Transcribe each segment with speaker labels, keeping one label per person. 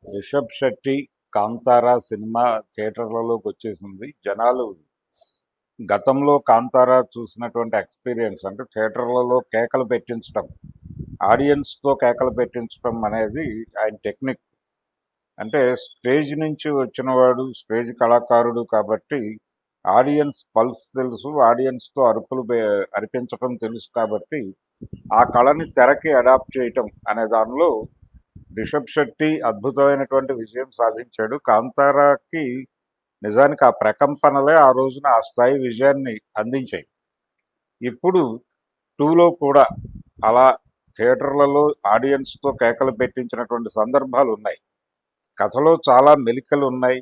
Speaker 1: Rishabh Shetty 'Kantara' cinema థియేటర్లలోకి వచ్చేసింది. జనాలు గతంలో 'కాంతార' చూసినటువంటి ఎక్స్‌పీరియన్స్ అంటే థియేటర్లలో కేకలు పెట్టించటం, ఆడియన్స్‌తో కేకలు పెట్టించటం అనేది ఆయన టెక్నిక్. అంటే స్టేజ్ నుంచి వచ్చినవాడు, స్టేజ్ కళాకారుడు కాబట్టి ఆడియన్స్ పల్స్ తెలుసు. ఆడియన్స్‌తో అరిపించటం తెలుసు కాబట్టి ఆ కళని తెరకి అడాప్ట్ చేయటం అనే దానిలో రిషబ్ శెట్టి అద్భుతమైనటువంటి విజయం సాధించాడు. 'కాంతారా'కి నిజానికి ఆ ప్రకంపనలే ఆ రోజున ఆ స్థాయి విజయాన్ని అందించాయి. ఇప్పుడు 2లో కూడా అలా థియేటర్లలో ఆడియన్స్‌తో కేకలు పెట్టించినటువంటి సందర్భాలు ఉన్నాయి. కథలో చాలా మెలికలు ఉన్నాయి.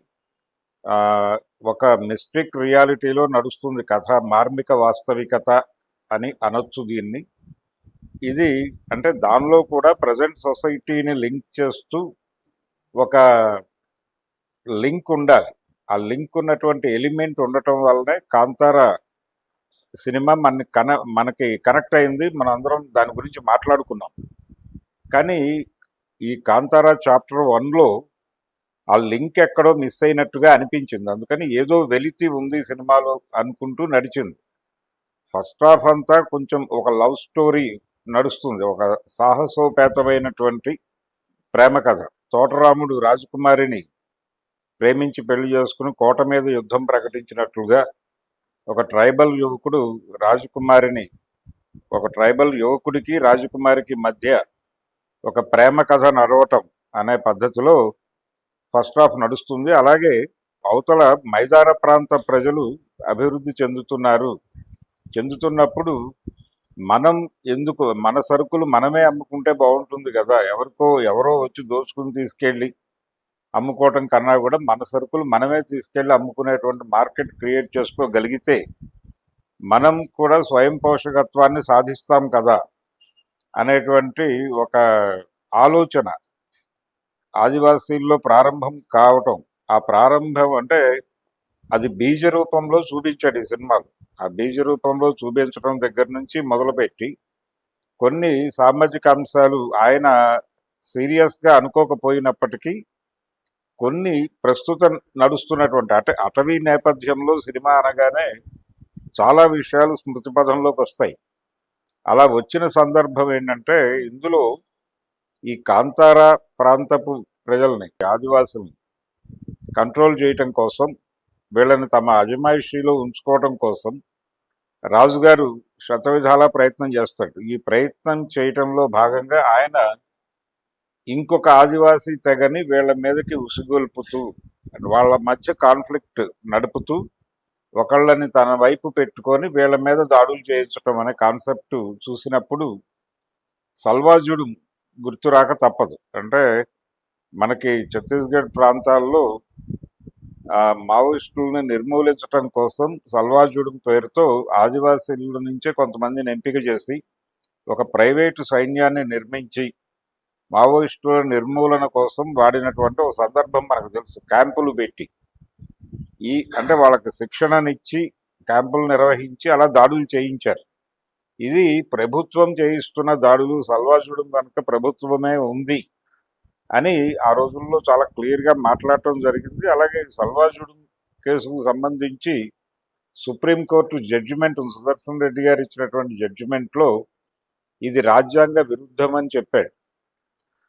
Speaker 1: ఒక మిస్టిక్ రియాలిటీలో నడుస్తుంది కథ. మార్మిక వాస్తవికత అని అనొచ్చు దీన్ని. ఇది అంటే దానిలో కూడా ప్రజెంట్ సొసైటీని లింక్ చేస్తూ ఒక లింక్ ఉండాలి. ఆ లింక్ ఉన్నటువంటి ఎలిమెంట్ ఉండటం వల్లనే 'కాంతార' సినిమా మనకి కనెక్ట్ అయింది. మనందరం దాని గురించి మాట్లాడుకున్నాం. కానీ ఈ 'కాంతార' చాప్టర్ 1లో ఆ లింక్ ఎక్కడో మిస్ అయినట్టుగా అనిపించింది. అందుకని ఏదో వెలితి ఉంది సినిమాలో అనుకుంటూ నడిచింది. ఫస్ట్ హాఫ్ అంతా కొంచెం ఒక లవ్ స్టోరీ నడుస్తుంది. ఒక సాహసోపేతమైనటువంటి ప్రేమ కథ. తోటరాముడు రాజకుమారిని ప్రేమించి పెళ్లి చేసుకుని కోట మీద యుద్ధం ప్రకటించినట్లుగా ఒక ట్రైబల్ యువకుడికి రాజకుమారికి మధ్య ఒక ప్రేమ కథ నడవటం అనే పద్ధతిలో ఫస్ట్ హాఫ్ నడుస్తుంది. అలాగే అవతల మైదాన ప్రాంత ప్రజలు అభివృద్ధి చెందుతున్నప్పుడు మనం ఎందుకు మన సరుకులు మనమే అమ్ముకుంటే బాగుంటుంది కదా, ఎవరో వచ్చి దోచుకుని తీసుకెళ్ళి అమ్ముకోవటం కన్నా కూడా మన సరుకులు మనమే తీసుకెళ్ళి అమ్ముకునేటువంటి మార్కెట్ క్రియేట్ చేసుకోగలిగితే మనం కూడా స్వయం పోషకత్వాన్ని సాధిస్తాం కదా అనేటువంటి ఒక ఆలోచన ఆదివాసీల్లో ప్రారంభం కావటం. ఆ ప్రారంభం అంటే అది బీజ రూపంలో చూపించాడు ఈ సినిమాలు. ఆ బీజ రూపంలో చూపించడం దగ్గర నుంచి మొదలుపెట్టి కొన్ని సామాజిక అంశాలు ఆయన సీరియస్గా అనుకోకపోయినప్పటికీ కొన్ని ప్రస్తుతం నడుస్తున్నటువంటి అటవీ నేపథ్యంలో సినిమా అనగానే చాలా విషయాలు స్మృతి పథంలోకి వస్తాయి. అలా వచ్చిన సందర్భం ఏంటంటే ఇందులో ఈ 'కాంతార' ప్రాంతపు ప్రజల్ని, ఆదివాసుల్ని కంట్రోల్ చేయటం కోసం, వీళ్ళని తమ అజమాయిషీలో ఉంచుకోవటం కోసం రాజుగారు శతవిధాలా ప్రయత్నం చేస్తాడు. ఈ ప్రయత్నం చేయటంలో భాగంగా ఆయన ఇంకొక ఆదివాసీ తెగని వీళ్ళ మీదకి ఉసిగొల్పుతూ వాళ్ళ మధ్య కాన్ఫ్లిక్ట్ నడుపుతూ ఒకళ్ళని తన వైపు పెట్టుకొని వీళ్ళ మీద దాడులు చేయించడం అనే కాన్సెప్ట్ చూసినప్పుడు సల్వాజుడు గుర్తురాక తప్పదు. అంటే మనకి ఛత్తీస్గఢ్ ప్రాంతాల్లో మావోయిస్టులను నిర్మూలించడం కోసం సల్వాజుడు పేరుతో ఆదివాసీల నుంచే కొంతమందిని ఎంపిక చేసి ఒక ప్రైవేటు సైన్యాన్ని నిర్మించి మావోయిస్టుల నిర్మూలన కోసం వాడినటువంటి ఒక సందర్భం మనకు తెలుసు. క్యాంపులు పెట్టి అంటే వాళ్ళకి శిక్షణనిచ్చి క్యాంపులు నిర్వహించి అలా దాడులు చేయించారు. ఇది ప్రభుత్వం చేయిస్తున్న దాడులు. సల్వాజుడు కనుక ప్రభుత్వమే ఉంది అని ఆ రోజుల్లో చాలా క్లియర్గా మాట్లాడటం జరిగింది. అలాగే సల్వాజుడు కేసుకు సంబంధించి సుప్రీంకోర్టు జడ్జిమెంట్, సుదర్శన్ రెడ్డి గారు ఇచ్చినటువంటి జడ్జిమెంట్లో ఇది రాజ్యాంగ విరుద్ధం అని చెప్పాడు.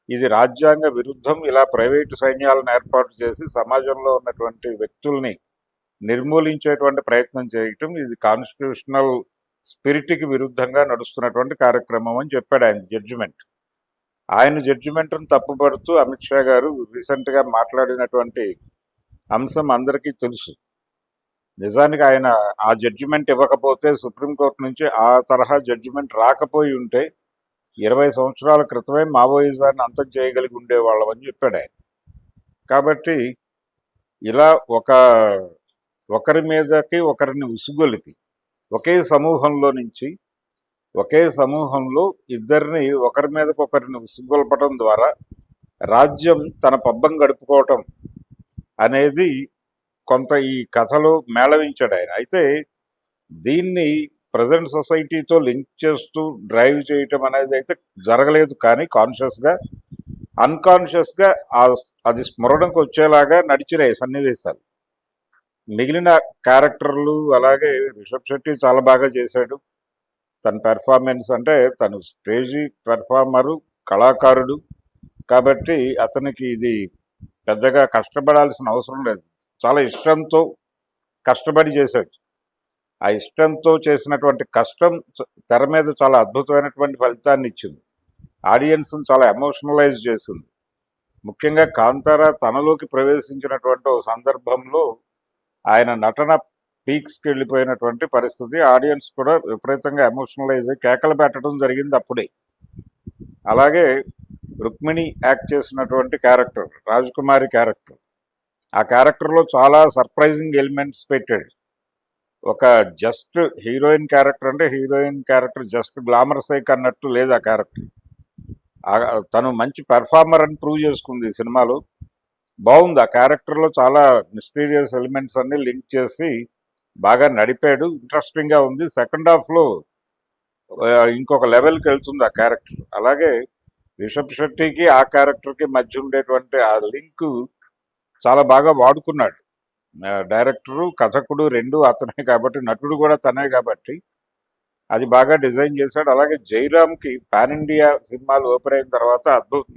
Speaker 1: ఇది రాజ్యాంగ విరుద్ధం, ఇలా ప్రైవేటు సైన్యాలను ఏర్పాటు చేసి సమాజంలో ఉన్నటువంటి వ్యక్తుల్ని నిర్మూలించేటువంటి ప్రయత్నం చేయటం ఇది కాన్స్టిట్యూషనల్ స్పిరిట్కి విరుద్ధంగా నడుస్తున్నటువంటి కార్యక్రమం అని చెప్పాడు ఆయన జడ్జిమెంట్. ఆయన జడ్జిమెంట్ను తప్పుపడుతూ అమిత్ షా గారు రీసెంట్గా మాట్లాడినటువంటి అంశం అందరికీ తెలుసు. నిజానికి ఆయన ఆ జడ్జిమెంట్ ఇవ్వకపోతే, సుప్రీంకోర్టు నుంచి ఆ తరహా జడ్జిమెంట్ రాకపోయి ఉంటే 20 సంవత్సరాల క్రితమే మావోయిజాన్ని అంతం చేయగలిగి ఉండేవాళ్ళం అని చెప్పాడు ఆయన. కాబట్టి ఇలా ఒకరి మీదకి ఒకరిని ఉసుగొలిపి ఒకే సమూహంలో ఇద్దరిని ఒకరి మీదకి ఒకరిని ఉసుగొల్పడం ద్వారా రాజ్యం తన పబ్బం గడుపుకోవటం అనేది కొంత ఈ కథలో మేళవించాడు ఆయన. అయితే దీన్ని ప్రజెంట్ సొసైటీతో లింక్ చేస్తూ డ్రైవ్ చేయటం అనేది అయితే జరగలేదు. కానీ కాన్షియస్గా అన్కాన్షియస్గా అది స్మరణకు వచ్చేలాగా నడిచినాయి సన్నివేశాలు. మిగిలిన క్యారెక్టర్లు అలాగే రిషబ్ శెట్టి చాలా బాగా చేశాడు. తన పెర్ఫార్మెన్స్ అంటే తను స్టేజీ పెర్ఫార్మరు, కళాకారుడు కాబట్టి అతనికి ఇది పెద్దగా కష్టపడాల్సిన అవసరం లేదు. చాలా ఇష్టంతో కష్టపడి చేశాడు. ఆ ఇష్టంతో చేసినటువంటి కష్టం తెర మీద చాలా అద్భుతమైనటువంటి ఫలితాన్ని ఇచ్చింది. ఆడియన్స్ని చాలా ఎమోషనలైజ్ చేసింది. ముఖ్యంగా కాంతారా తనలోకి ప్రవేశించినటువంటి ఓ సందర్భంలో ఆయన నటన పీక్స్కి వెళ్ళిపోయినటువంటి పరిస్థితి. ఆడియన్స్ కూడా విపరీతంగా ఎమోషనలైజ్ అయ్యి కేకలు పెట్టడం జరిగింది అప్పుడే. అలాగే రుక్మిణి యాక్ట్ చేసినటువంటి క్యారెక్టర్, రాజకుమారి క్యారెక్టర్, ఆ క్యారెక్టర్లో చాలా సర్ప్రైజింగ్ ఎలిమెంట్స్ పెట్టాడు. ఒక జస్ట్ హీరోయిన్ క్యారెక్టర్ అంటే heroine character just glamour psych అన్నట్టు లేదు ఆ క్యారెక్టర్. తను మంచి పెర్ఫార్మర్ అని ప్రూవ్ చేసుకుంది ఈ సినిమాలో. బాగుంది. ఆ క్యారెక్టర్లో చాలా మిస్టీరియస్ ఎలిమెంట్స్ అన్ని లింక్ చేసి బాగా నడిపాడు. ఇంట్రెస్టింగ్గా ఉంది. సెకండ్ హాఫ్లో ఇంకొక లెవెల్కి వెళ్తుంది ఆ క్యారెక్టర్. అలాగే రిషబ్ శెట్టికి ఆ క్యారెక్టర్కి మధ్య ఉండేటువంటి ఆ లింక్ చాలా బాగా వాడుకున్నాడు. డైరెక్టరు కథకుడు రెండు అతనే కాబట్టి, నటుడు కూడా తనే కాబట్టి అది బాగా డిజైన్ చేశాడు. అలాగే జైరామ్కి పాన్ ఇండియా సినిమాలు ఓపెన్ అయిన తర్వాత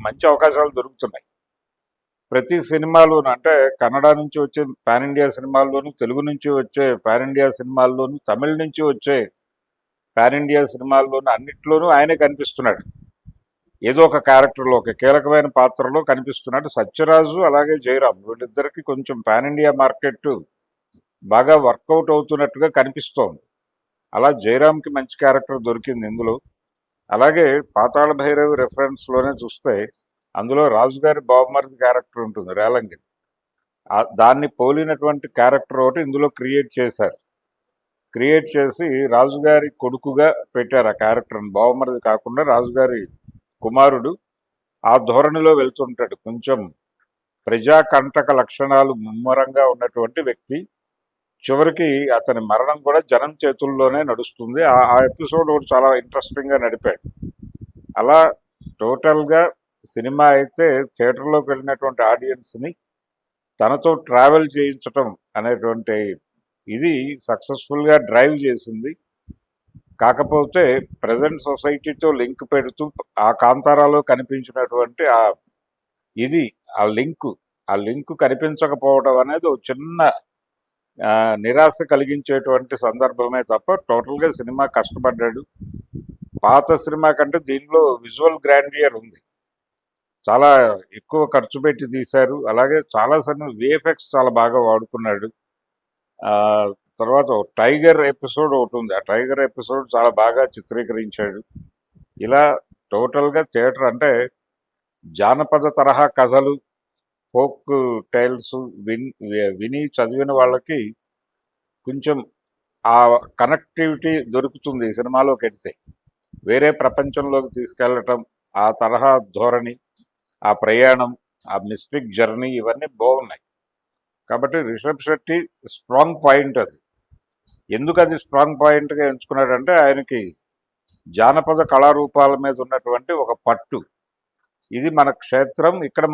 Speaker 1: మంచి అవకాశాలు దొరుకుతున్నాయి. ప్రతి సినిమాలోనూ అంటే కన్నడ నుంచి వచ్చే పాన్ ఇండియా సినిమాల్లోనూ, తెలుగు నుంచి వచ్చే పాన్ ఇండియా సినిమాల్లోనూ, తమిళ నుంచి వచ్చే పాన్ ఇండియా సినిమాల్లోనూ అన్నిట్లోనూ ఆయనే కనిపిస్తున్నాడు. ఏదో ఒక క్యారెక్టర్లో, ఒక కీలకమైన పాత్రలో కనిపిస్తున్నాడు. సత్యరాజు అలాగే జయరాం వీళ్ళిద్దరికి కొంచెం పాన్ ఇండియా మార్కెట్ బాగా వర్కౌట్ అవుతున్నట్టుగా కనిపిస్తోంది. అలా జయరాంకి మంచి క్యారెక్టర్ దొరికింది ఇందులో. అలాగే పాతాళ భైరవి రెఫరెన్స్లోనే చూస్తే అందులో రాజుగారి బావమరిది క్యారెక్టర్ ఉంటుంది, రేలంగి. దాన్ని పోలినటువంటి క్యారెక్టర్ ఒకటి ఇందులో క్రియేట్ చేశారు. క్రియేట్ చేసి రాజుగారి కొడుకుగా పెట్టారు ఆ క్యారెక్టర్ని. బావమరిది కాకుండా రాజుగారి కుమారుడు. ఆ ధోరణిలో వెళ్తుంటాడు. కొంచెం ప్రజాకంటక లక్షణాలు ముమ్మరంగా ఉన్నటువంటి వ్యక్తి. చివరికి అతని మరణం కూడా జనం చేతుల్లోనే నడుస్తుంది. ఆ ఎపిసోడ్ ఒకటి చాలా ఇంట్రెస్టింగ్గా నడిపాడు. అలా టోటల్గా సినిమా అయితే థియేటర్లోకి వెళ్ళినటువంటి ఆడియన్స్ని తనతో ట్రావెల్ చేయించటం అనేటువంటి ఇది సక్సెస్ఫుల్గా డ్రైవ్ చేసింది. కాకపోతే ప్రజెంట్ సొసైటీతో లింక్ పెడుతూ ఆ కాంతారాలో కనిపించినటువంటి ఆ లింకు కనిపించకపోవడం అనేది ఒక చిన్న నిరాశ కలిగించేటువంటి సందర్భమే తప్ప టోటల్గా సినిమా కష్టపడ్డాడు. పాత సినిమా కంటే దీనిలో విజువల్ గ్రాండియర్ ఉంది. చాలా ఎక్కువ ఖర్చు పెట్టి తీశారు. అలాగే చాలా విఎఫ్ఎక్స్ చాలా బాగా వాడుకున్నాడు. తర్వాత టైగర్ ఎపిసోడ్ ఒకటి ఉంది. ఆ టైగర్ ఎపిసోడ్ చాలా బాగా చిత్రీకరించాడు. ఇలా టోటల్గా థియేటర్ అంటే జానపద తరహా కథలు, ఫోక్ టైల్స్ విని చదివిన వాళ్ళకి కొంచెం ఆ కనెక్టివిటీ దొరుకుతుంది ఈ సినిమాలోకి వెడితే. వేరే ప్రపంచంలోకి తీసుకెళ్ళటం, ఆ తరహా ధోరణి, ఆ ప్రయాణం, ఆ మిస్టిక్ జర్నీ ఇవన్నీ బాగున్నాయి. కాబట్టి రిషబ్ శెట్టి స్ట్రాంగ్ పాయింట్ అది. ఎందుకు అది స్ట్రాంగ్ పాయింట్గా ఎంచుకున్నాడంటే ఆయనకి జానపద కళారూపాల మీద ఉన్నటువంటి ఒక పట్టు. ఇది మన క్షేత్రం, ఇక్కడ మనం